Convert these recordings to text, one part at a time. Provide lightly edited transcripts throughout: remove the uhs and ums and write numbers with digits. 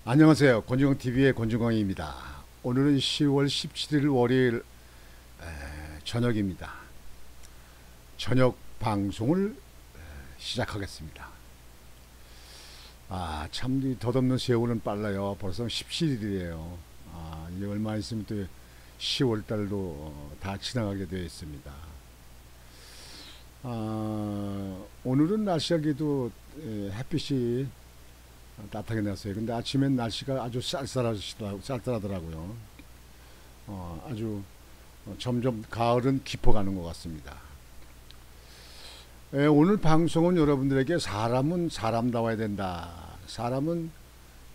안녕하세요. 권중광TV의 권중광입니다. 오늘은 10월 17일 월요일 저녁입니다. 저녁 방송을 시작하겠습니다. 참 덧없는 세월은 빨라요. 벌써 17일이에요. 이제 얼마 있으면 또 10월달도 다 지나가게 되어 있습니다. 오늘은 날씨가 그래도 햇빛이 따뜻하게 났어요. 근데 아침엔 날씨가 아주 쌀쌀하더라고요. 아주 점점 가을은 깊어가는 것 같습니다. 오늘 방송은 여러분들에게 사람은 사람다워야 된다. 사람은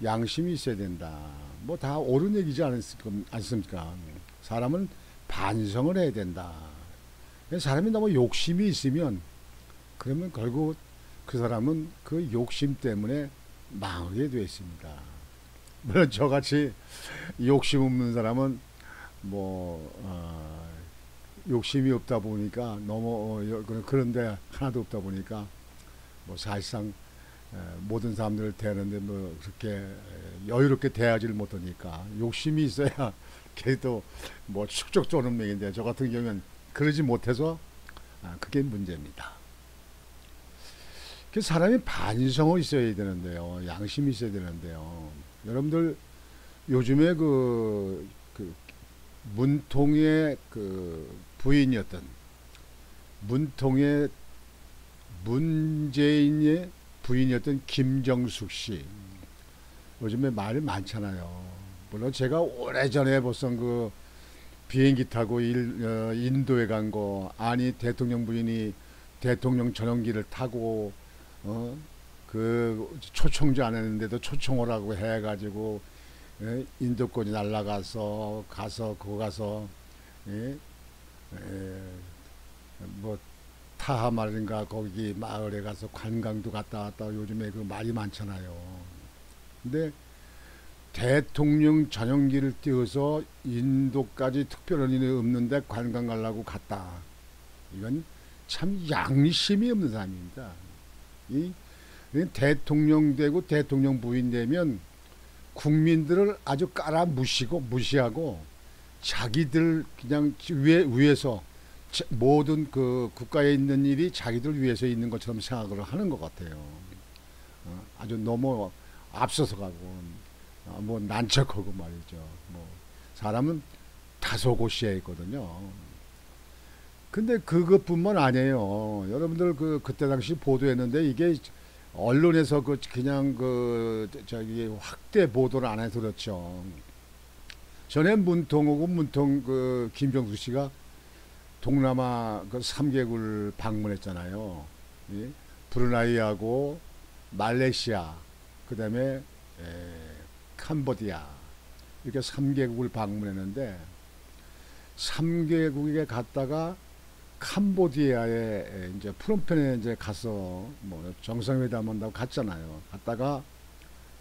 양심이 있어야 된다. 뭐 다 옳은 얘기지 않습니까? 사람은 반성을 해야 된다. 사람이 너무 욕심이 있으면 그러면 결국 그 사람은 그 욕심 때문에 망하게 되어 있습니다. 물론 저같이 욕심 없는 사람은 욕심이 없다 보니까 너무 그런데 하나도 없다 보니까 사실상 모든 사람들을 대하는데 그렇게 여유롭게 대하지를 못하니까 욕심이 있어야 걔도 축적 쪼는 맥인데 저 같은 경우는 그러지 못해서 그게 문제입니다. 사람이 반성이 있어야 되는데요. 양심이 있어야 되는데요. 여러분들 요즘에 그 문통의 부인이었던 문재인의 부인이었던 김정숙 씨. 요즘에 말이 많잖아요. 물론 제가 오래전에 벌써 비행기 타고 인도에 간 거, 아니 대통령 부인이 대통령 전용기를 타고 초청도 안 했는데도 초청오라고 해가지고 인도권이 날라가서 거기 가서 타하 말인가 거기 마을에 가서 관광도 갔다 왔다. 요즘에 말이 많잖아요. 근데 대통령 전용기를 띄워서 인도까지 특별한 일이 없는데 관광 가려고 갔다. 이건 참 양심이 없는 사람입니다. 대통령 되고 대통령 부인 되면 국민들을 아주 무시하고 자기들 그냥 위에서 모든 국가에 있는 일이 자기들 위해서 있는 것처럼 생각을 하는 것 같아요. 아주 너무 앞서서 가고 난척하고 말이죠. 사람은 다소고시에 있거든요. 근데 그것뿐만 아니에요. 여러분들 그때 당시 보도했는데 이게 언론에서 그냥 확대 보도를 안 해서 그렇죠. 전에 문통 김정수 씨가 동남아 3개국을 방문했잖아요. 예? 브루나이하고 말레이시아, 그다음에 캄보디아 이렇게 3개국을 방문했는데 3개국에 갔다가 캄보디아에 이제 프놈펜에 이제 가서 정상회담 한다고 갔잖아요. 갔다가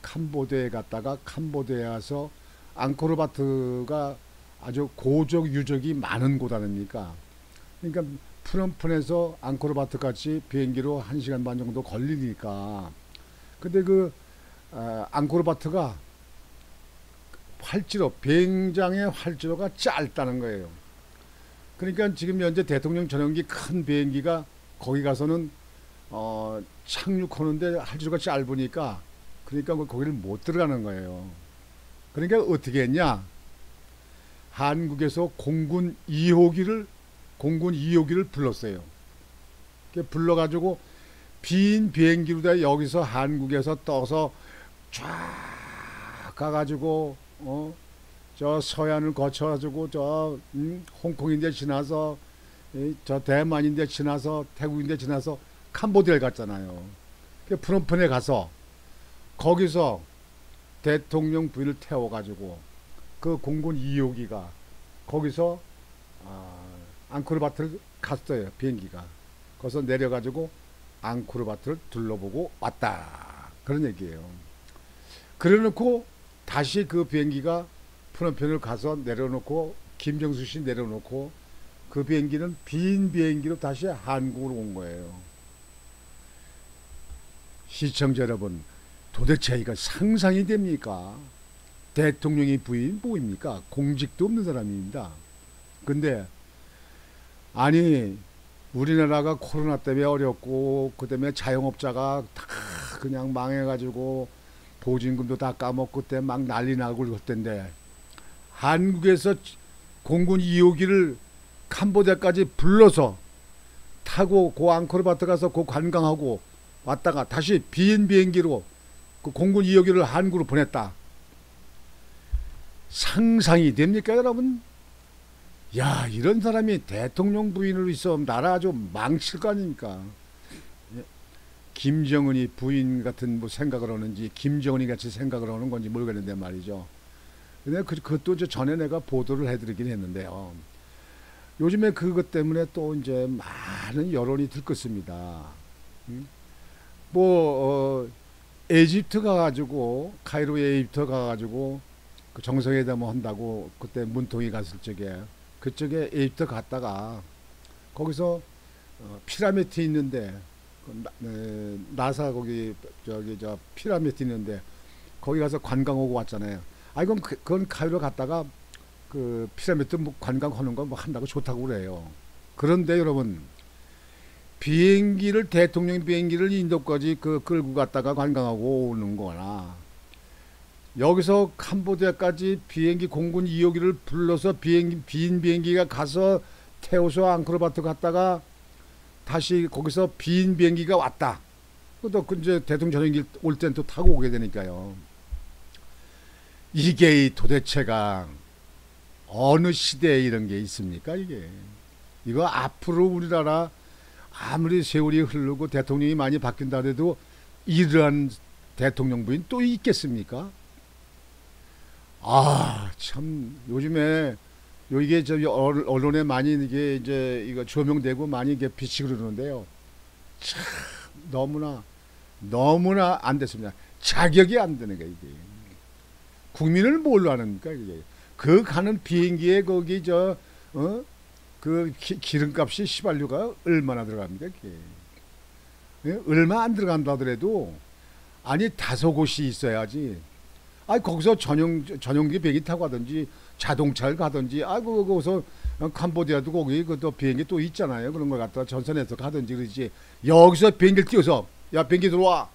캄보디아에 갔다가 캄보디아에 가서 앙코르바트가 아주 고적 유적이 많은 곳 아닙니까? 그러니까 프놈펜에서 앙코르바트까지 비행기로 1시간 반 정도 걸리니까. 근데 앙코르바트가 비행장의 활주로가 짧다는 거예요. 그러니까 지금 현재 대통령 전용기 큰 비행기가 거기 가서는 착륙하는데 활주로가 짧으니까 그러니까 거기를 못 들어가는 거예요. 그러니까 어떻게 했냐? 한국에서 공군 2호기를 불렀어요. 불러가지고 빈 비행기로 여기서 한국에서 떠서 쫙 가가지고 저 서해안을 거쳐가지고 홍콩인데 지나서 저 대만인데 지나서 태국인데 지나서 캄보디아를 갔잖아요. 프놈펜에 가서 거기서 대통령 부인을 태워가지고 그 공군 2호기가 거기서 앙코르바트를 갔어요. 비행기가 거기서 내려가지고 앙코르바트를 둘러보고 왔다. 그런 얘기예요. 그래놓고 다시 그 비행기가 프놈펜을 가서 내려놓고 김정수 씨 내려놓고 그 비행기는 빈 비행기로 다시 한국으로 온 거예요. 시청자 여러분, 도대체 이거 상상이 됩니까? 대통령이 부인 뭐입니까? 공직도 없는 사람입니다. 근데 아니 우리나라가 코로나 때문에 어렵고 그 때문에 자영업자가 다 그냥 망해가지고 보증금도 다 까먹고 그때 막 난리 나고 그럴 텐데 한국에서 공군 2호기를 캄보디아까지 불러서 타고 그 앙코르바트 가서 그 관광하고 왔다가 다시 빈 비행기로 그 공군 2호기를 한국으로 보냈다. 상상이 됩니까 여러분? 야 이런 사람이 대통령 부인으로 있으면 나라 아주 망칠 거 아닙니까? 김정은이 부인 같은 뭐 생각을 하는지 김정은이 같이 생각을 하는 건지 모르겠는데 말이죠. 근데 그것도 이제 전에 내가 보도를 해드리긴 했는데요. 요즘에 그것 때문에 또 이제 많은 여론이 들끓습니다. 에집트 가가지고 카이로에 에집트 가가지고 그 정상회담을 한다고 그때 문통이 갔을 적에 그쪽에 에집트 갔다가 거기서 피라미드 있는데 나사 거기 저기 저 피라미드 있는데 거기 가서 관광 오고 왔잖아요. 아 이건 그건 카이로 갔다가 그 피라미드 뭐 관광하는 거 뭐 한다고 좋다고 그래요. 그런데 여러분 비행기를 대통령 비행기를 인도까지 끌고 갔다가 관광하고 오는 거나 여기서 캄보디아까지 비행기 공군 2호기를 불러서 빈 비행기가 가서 태워서 앙코르바트 갔다가 다시 거기서 빈 비행기가 왔다. 또 이제 대통령 전용기 올 땐 또 타고 오게 되니까요. 이게 도대체가 어느 시대에 이런 게 있습니까 이게? 이거 앞으로 우리나라 아무리 세월이 흐르고 대통령이 많이 바뀐다 해도 이러한 대통령 부인 또 있겠습니까? 아, 참 요즘에 이게 저 언론에 많이 이게 이제 이거 조명되고 많이 이게 빛이 그러는데요. 참 너무나 안 됐습니다. 자격이 안 되는 게 이게. 국민을 뭘로 하는가 이게. 그 가는 비행기에 거기 그 기름값이 시발료가 얼마나 들어갑니까 이게. 예? 얼마 안 들어간다 하더라도 아니 다섯 곳이 있어야지. 아니 거기서 전용기 비행기 타고 가든지 자동차를 가든지 아이고 거기서 캄보디아도 거기 또 비행기 또 있잖아요. 그런 걸 갖다 전선에서 가든지 그러지. 여기서 비행기를 띄워서 야 비행기 들어와.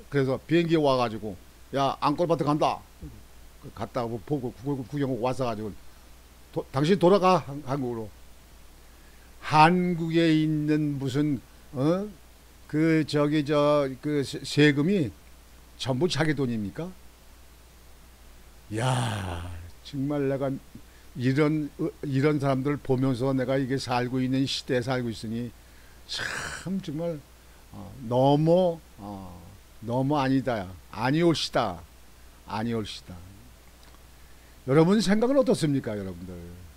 그래서 비행기에 와가지고 야 앙코르바트 간다. 갔다 보고 구경하고 와서 가지고 당신 돌아가 한국으로. 한국에 있는 무슨 그 저기 그 세금이 전부 자기 돈입니까? 야 정말 내가 이런 사람들 보면서 내가 이게 살고 있는 시대에 살고 있으니 참 정말 너무 아니다 아니올시다. 여러분 생각은 어떻습니까 여러분들?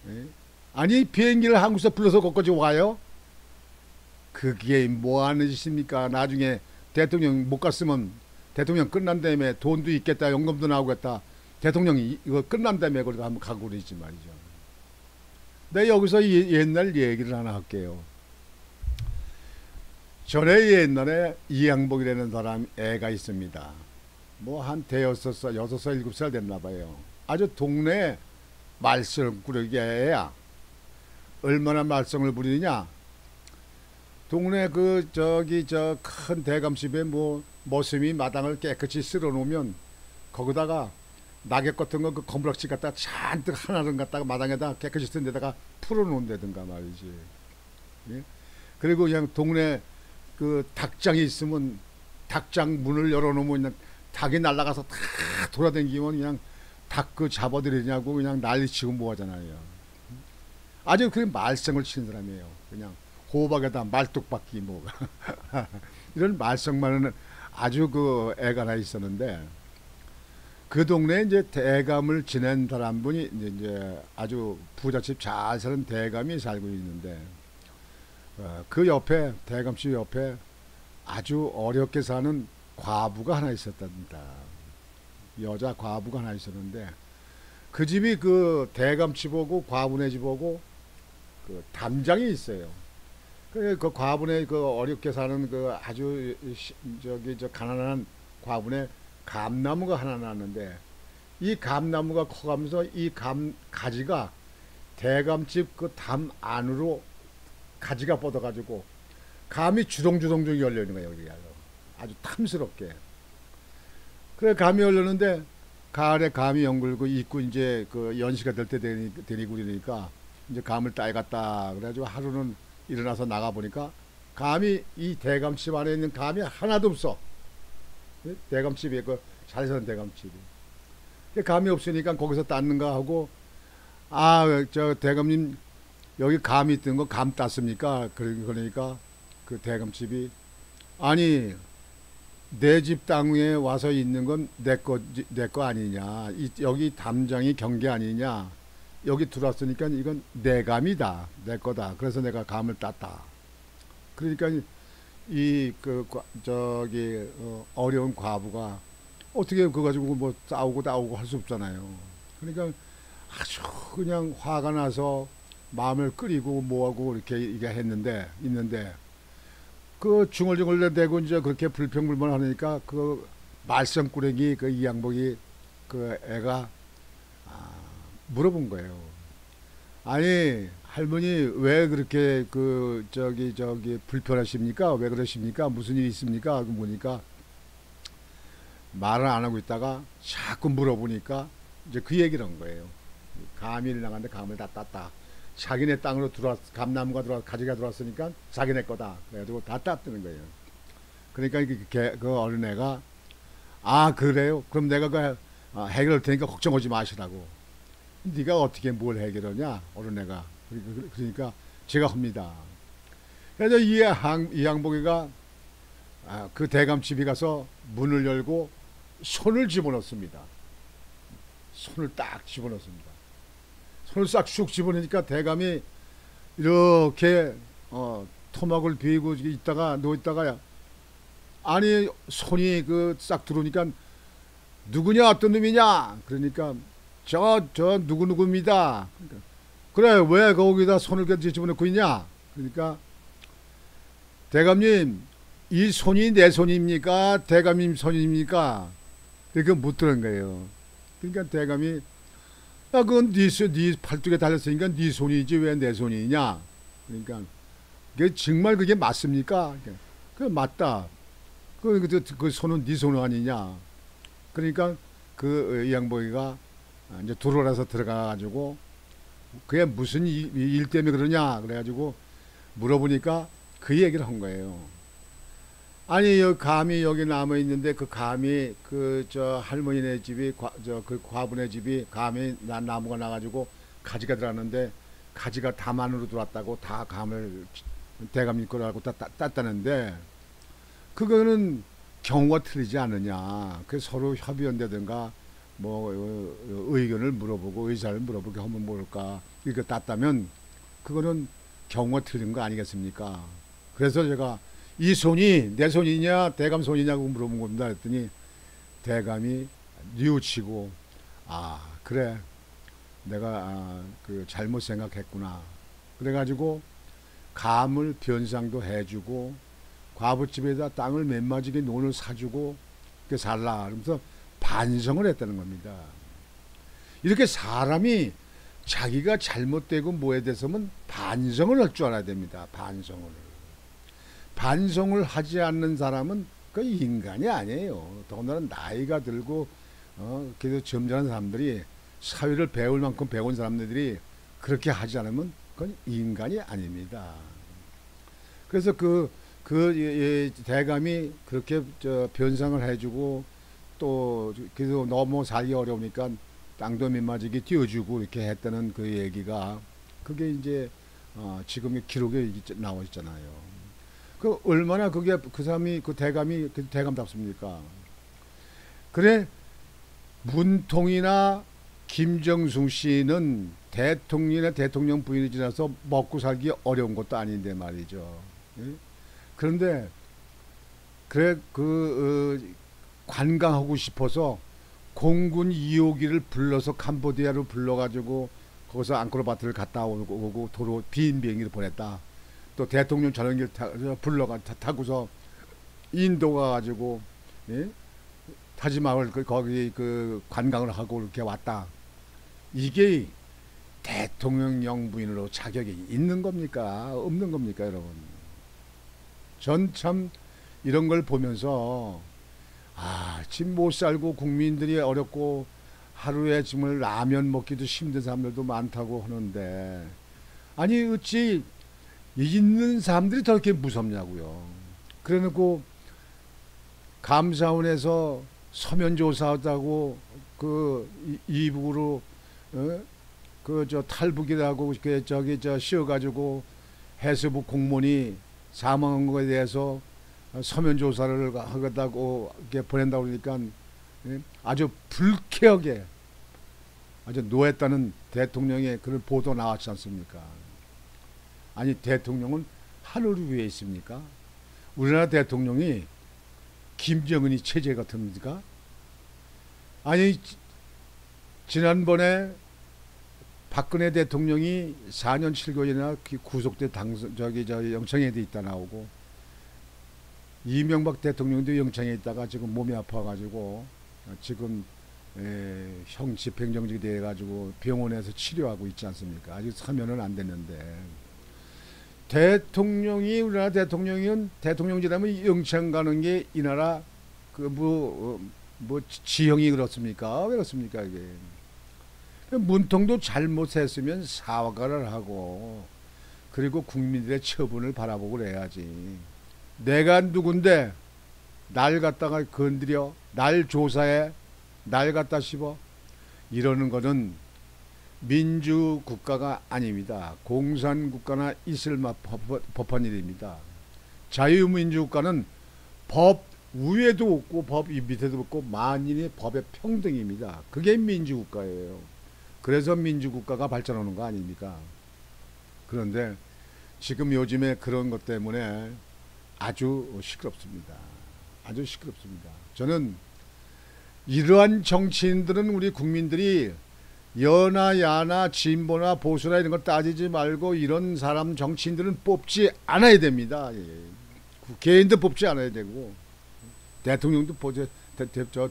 예? 아니 비행기를 한국에서 불러서 거기까지 와요? 그게 뭐하는 짓입니까? 나중에 대통령 못 갔으면 대통령 끝난 다음에 돈도 있겠다 연금도 나오겠다 대통령이 이거 끝난 다음에 그래도 한번 가고 그러지 말이죠. 내 여기서 옛날 얘기를 하나 할게요. 전에 옛날에 이양복이라는 사람 애가 있습니다. 뭐 한 대여섯 살 6살 7살 됐나 봐요. 아주 동네 말썽꾸러기 애야. 얼마나 말썽을 부리느냐. 동네 그 저기 저 큰 대감집에 뭐 머슴이 마당을 깨끗이 쓸어 놓으면 거기다가 낙엽 같은 거 그 거무락지 갖다가 잔뜩 하나를 갖다가 마당에다 깨끗이 쓴 데다가 풀어 놓는다든가 말이지. 예? 그리고 그냥 동네 그 닭장이 있으면 닭장 문을 열어 놓으면 닭이 날아가서 다 돌아다니면 그냥 닭 그 잡아들이냐고 그냥 난리치고 뭐하잖아요. 아주 그 말썽을 치는 사람이에요. 그냥 호박에다 말뚝박기 뭐 이런 말썽만은 아주 그 애가 하나 있었는데 그 동네에 이제 대감을 지낸 사람분이 이제 아주 부잣집 잘 사는 대감이 살고 있는데 그 옆에 대감집 옆에 아주 어렵게 사는 과부가 하나 있었답니다. 여자 과부가 하나 있었는데 그 집이 그 대감집하고 과부네 집하고 그 담장이 있어요. 그 과부네 그 어렵게 사는 그 아주 저기 저 가난한 과부네 감나무가 하나 났는데 이 감나무가 커가면서 이 가지가 대감집 그 담 안으로 가지가 뻗어가지고 감이 주렁주렁 열려 있는 거예요. 여기가 아주 탐스럽게. 그래 감이 열렸는데 가을에 감이 연글고 있고 이제 그 연시가 될 때 되니고 그러니까 이제 감을 따야겠다. 그래가지고 하루는 일어나서 나가 보니까 감이 이 대감집 안에 있는 감이 하나도 없어. 대감집에 그 잘 사는 대감집이. 감이 없으니까 거기서 땄는가 하고 아 저 대감님 여기 감이 있던 거 감 땄습니까? 그러니까 그 대감집이 아니 내 집 땅에 와서 있는 건 내 거 아니냐 여기 담장이 경계 아니냐 여기 들어왔으니까 이건 내 감이다 내 거다 그래서 내가 감을 땄다. 그러니까 이 그 저기 어려운 과부가 어떻게 그거 가지고 뭐 싸우고 할 수 없잖아요. 그러니까 아주 그냥 화가 나서 마음을 끓이고 뭐하고 이렇게 있는데 그 중얼중얼대고 이제 그렇게 불평불만하니까 그 말썽꾸러기 그 이양복이 그 애가 물어본 거예요. 아니 할머니 왜 그렇게 그 저기 불편하십니까? 왜 그러십니까? 무슨 일이 있습니까? 하고 보니까 말을 안 하고 있다가 자꾸 물어보니까 이제 그 얘기를 한 거예요. 감이 나갔는데 감을 다 땄다. 자기네 땅으로 감나무가 가지가 들어왔으니까 자기네 거다. 그래가지고 다 땄다는 거예요. 그러니까 그 어린애가 아 그래요? 그럼 내가 그 해결할 테니까 걱정하지 마시라고. 네가 어떻게 뭘 해결하냐? 어린애가. 그러니까 제가 합니다. 그래서 이 양복이가 그 대감집에 가서 문을 열고 손을 집어넣습니다. 손을 딱 집어넣습니다. 손을 싹 쑥 집어넣으니까 대감이 이렇게 토막을 베이고 있다가 누워있다가 아니 손이 그 싹 들어오니까 누구냐 어떤 놈이냐 그러니까 저 누구입니다. 그러니까 그래 왜 거기다 손을 집어넣고 있냐 그러니까 대감님 이 손이 내 손입니까 대감님 손입니까 이렇게 묻더는 거예요. 그러니까 대감이 그건 네 팔뚝에 달렸으니까 네 손이지 왜 내 손이냐 그러니까 그게 정말 그게 맞습니까? 그 맞다. 그 손은 네 손 아니냐. 그러니까 그 양복이가 이제 들어와서 들어가가지고 그게 무슨 일 때문에 그러냐 그래가지고 물어보니까 그 얘기를 한 거예요. 아니 여기 감이 여기 남아 있는데 그 감이 그 저 할머니네 집이 그 과부네 집이 감이 나무가 나가지고 가지가 들어왔는데 가지가 담 안으로 들어왔다고 다 감을 대감님 거라고 땄다는데 그거는 경우가 틀리지 않느냐. 그 서로 협의한다든가 뭐 의견을 물어보고 의사를 물어보게 하면 모를까 이거 땄다면 그거는 경우가 틀린 거 아니겠습니까? 그래서 제가 이 손이 내 손이냐 대감 손이냐고 물어본 겁니다. 그랬더니 대감이 뉘우치고 아 그래 내가 그 잘못 생각했구나. 그래가지고 감을 변상도 해주고 과부집에다 땅을 맨마지게 논을 사주고 그렇게 살라. 그러면서 반성을 했다는 겁니다. 이렇게 사람이 자기가 잘못되고 뭐에 대해서는 반성을 할 줄 알아야 됩니다. 반성을 하지 않는 사람은 그 인간이 아니에요. 더군다나 나이가 들고 그래도 점잖은 사람들이 사회를 배울 만큼 배운 사람들이 그렇게 하지 않으면 그건 인간이 아닙니다. 그래서 대감이 그렇게 변상을 해주고 또 그래도 너무 살기 어려우니까 땅도 민마지게 띄워주고 이렇게 했다는 그 얘기가 그게 이제 지금의 기록에 나와 있잖아요. 그 얼마나 그게 그 사람이 그 대감이 그 대감답습니까? 그래 문통이나 김정숙 씨는 대통령 부인이 지나서 먹고 살기 어려운 것도 아닌데 말이죠. 그런데 그래 관광하고 싶어서 공군 2호기를 불러서 캄보디아로 불러가지고 거기서 앙코르바트를 갔다 오고 도로 비행기를 보냈다. 또 대통령 전용기를 타고서 인도 가가지고 타지마을 거기 그 관광을 하고 이렇게 왔다. 이게 대통령 부인으로 자격이 있는 겁니까? 없는 겁니까, 여러분? 전 참 이런 걸 보면서 지금 못 살고 국민들이 어렵고 하루에 정말 라면 먹기도 힘든 사람들도 많다고 하는데, 아니 어찌 있는 사람들이 더 이렇게 무섭냐고요. 그래놓고 감사원에서 서면 조사하다고 그 이북으로 그 저 탈북이라고 그 저기 저 씌워가지고 해수부 공무원이 사망한 거에 대해서 서면 조사를 하겠다고 이렇게 보낸다고 그러니까 아주 불쾌하게 아주 노했다는 대통령의 그런 보도 나왔지 않습니까? 아니 대통령은 하늘을 위에 있습니까? 우리나라 대통령이 김정은이 체제 같습니까? 아니 지난번에 박근혜 대통령이 4년 7개월이나 구속돼 영창에 돼 있다 나오고, 이명박 대통령도 영창에 있다가 지금 몸이 아파가지고 지금 형 집행정지 돼가지고 병원에서 치료하고 있지 않습니까? 아직 사면은 안 됐는데, 대통령이 우리나라 대통령은 대통령이라면 영창 가는 게 이 나라 그 뭐 지형이 그렇습니까? 왜 그렇습니까 이게? 문통도 잘못했으면 사과를 하고 그리고 국민들의 처분을 바라보고 그래야지. 내가 누군데 날 갖다가 건드려, 날 조사해, 날 갖다 씹어, 이러는 거는 민주국가가 아닙니다. 공산국가나 있을 법한 일입니다. 자유민주국가는 법 위에도 없고 법 밑에도 없고 만인의 법의 평등입니다. 그게 민주국가예요. 그래서 민주국가가 발전하는 거 아닙니까? 그런데 지금 요즘에 그런 것 때문에 아주 시끄럽습니다. 아주 시끄럽습니다. 저는 이러한 정치인들은 우리 국민들이 여나 야나 진보나 보수나 이런 거 따지지 말고 이런 사람 정치인들은 뽑지 않아야 됩니다. 국회의원도 뽑지 않아야 되고 대통령도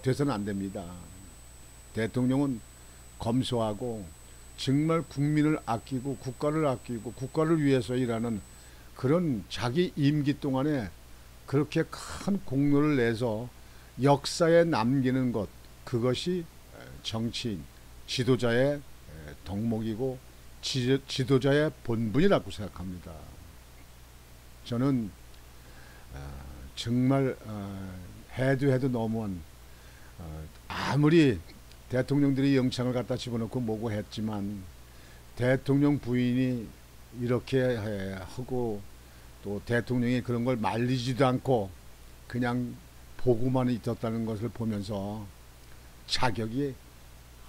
돼서는 안 됩니다. 대통령은 검소하고 정말 국민을 아끼고 국가를 위해서 일하는 그런 자기 임기 동안에 그렇게 큰 공로를 내서 역사에 남기는 것, 그것이 정치인, 지도자의 덕목이고 지도자의 본분이라고 생각합니다. 저는 정말 해도 너무한, 아무리 대통령들이 영창을 갖다 집어넣고 뭐고 했지만 대통령 부인이 이렇게 하고 또 대통령이 그런 걸 말리지도 않고 그냥 보고만 있었다는 것을 보면서 자격이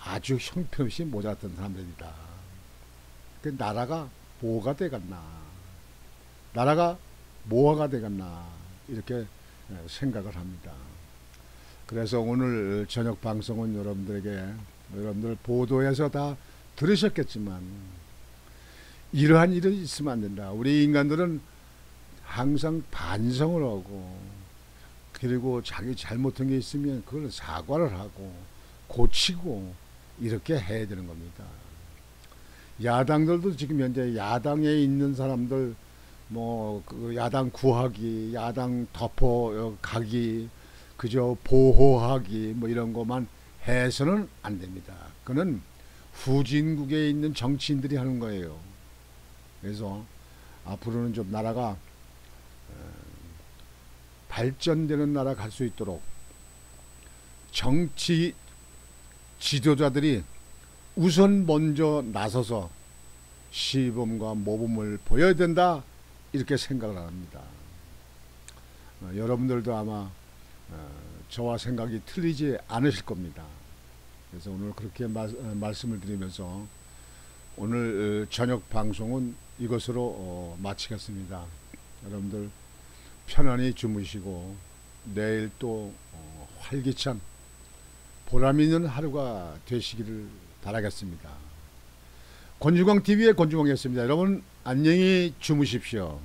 아주 형편없이 모자랐던 사람들이다. 그 나라가 뭐가 되겠나, 나라가 뭐가 되겠나 이렇게 생각을 합니다. 그래서 오늘 저녁 방송은 여러분들 보도에서 다 들으셨겠지만 이러한 일이 있으면 안 된다. 우리 인간들은 항상 반성을 하고 그리고 자기 잘못한 게 있으면 그걸 사과를 하고 고치고 이렇게 해야 되는 겁니다. 야당들도 지금 현재 야당에 있는 사람들 그 야당 구하기, 야당 덮어 가기, 그저 보호하기 이런 것만 해서는 안 됩니다. 그는 후진국에 있는 정치인들이 하는 거예요. 그래서 앞으로는 좀 나라가 발전되는 나라 갈 수 있도록 정치 지도자들이 우선 먼저 나서서 시범과 모범을 보여야 된다, 이렇게 생각을 합니다. 여러분들도 아마 저와 생각이 틀리지 않으실 겁니다. 그래서 오늘 그렇게 말씀을 드리면서 오늘 저녁 방송은 이것으로 마치겠습니다. 여러분들 편안히 주무시고 내일 또 활기찬 보람 있는 하루가 되시기를 바라겠습니다. 권중광TV의 권중광이었습니다. 여러분 안녕히 주무십시오.